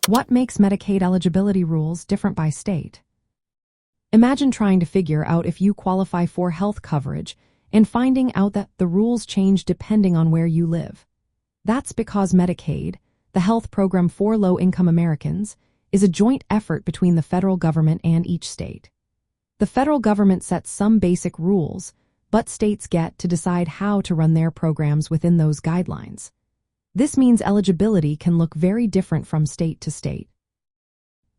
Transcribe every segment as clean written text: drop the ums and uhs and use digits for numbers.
What makes Medicaid eligibility rules different by state? Imagine trying to figure out if you qualify for health coverage and finding out that the rules change depending on where you live. That's because Medicaid, the health program for low-income Americans, is a joint effort between the federal government and each state. The federal government sets some basic rules, but states get to decide how to run their programs within those guidelines. This means eligibility can look very different from state to state.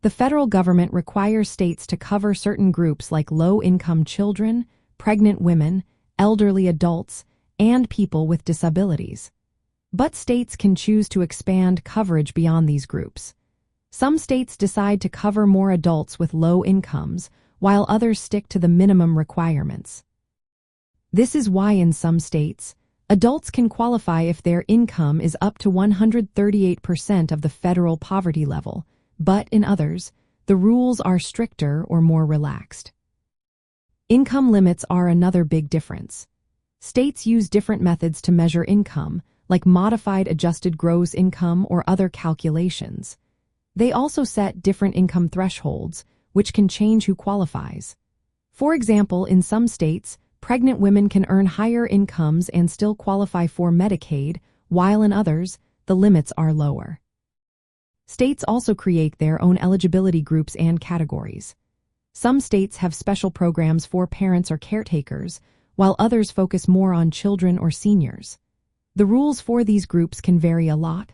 The federal government requires states to cover certain groups like low-income children, pregnant women, elderly adults, and people with disabilities. But states can choose to expand coverage beyond these groups. Some states decide to cover more adults with low incomes, while others stick to the minimum requirements. This is why in some states, adults can qualify if their income is up to 138% of the federal poverty level, but in others, the rules are stricter or more relaxed. Income limits are another big difference. States use different methods to measure income, like modified adjusted gross income or other calculations. They also set different income thresholds, which can change who qualifies. For example, in some states, pregnant women can earn higher incomes and still qualify for Medicaid, while in others, the limits are lower. States also create their own eligibility groups and categories. Some states have special programs for parents or caretakers, while others focus more on children or seniors. The rules for these groups can vary a lot.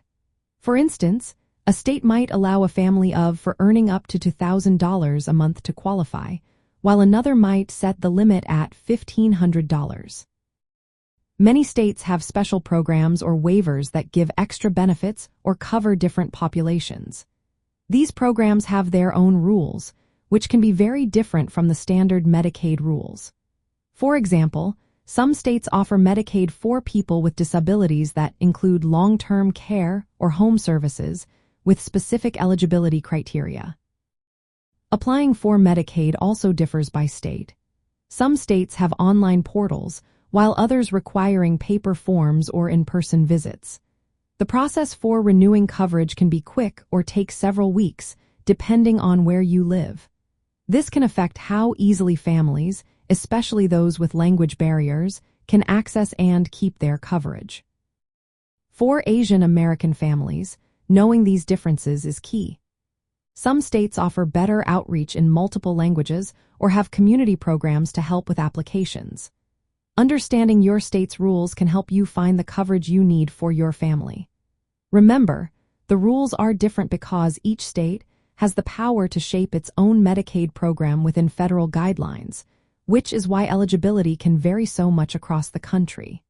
For instance, a state might allow a family for earning up to $2,000 a month to qualify, while another might set the limit at $1,500. Many states have special programs or waivers that give extra benefits or cover different populations. These programs have their own rules, which can be very different from the standard Medicaid rules. For example, some states offer Medicaid for people with disabilities that include long-term care or home services with specific eligibility criteria. Applying for Medicaid also differs by state. Some states have online portals, while others requiring paper forms or in-person visits. The process for renewing coverage can be quick or take several weeks, depending on where you live. This can affect how easily families, especially those with language barriers, can access and keep their coverage. For Asian American families, knowing these differences is key. Some states offer better outreach in multiple languages or have community programs to help with applications. Understanding your state's rules can help you find the coverage you need for your family. Remember, the rules are different because each state has the power to shape its own Medicaid program within federal guidelines, which is why eligibility can vary so much across the country.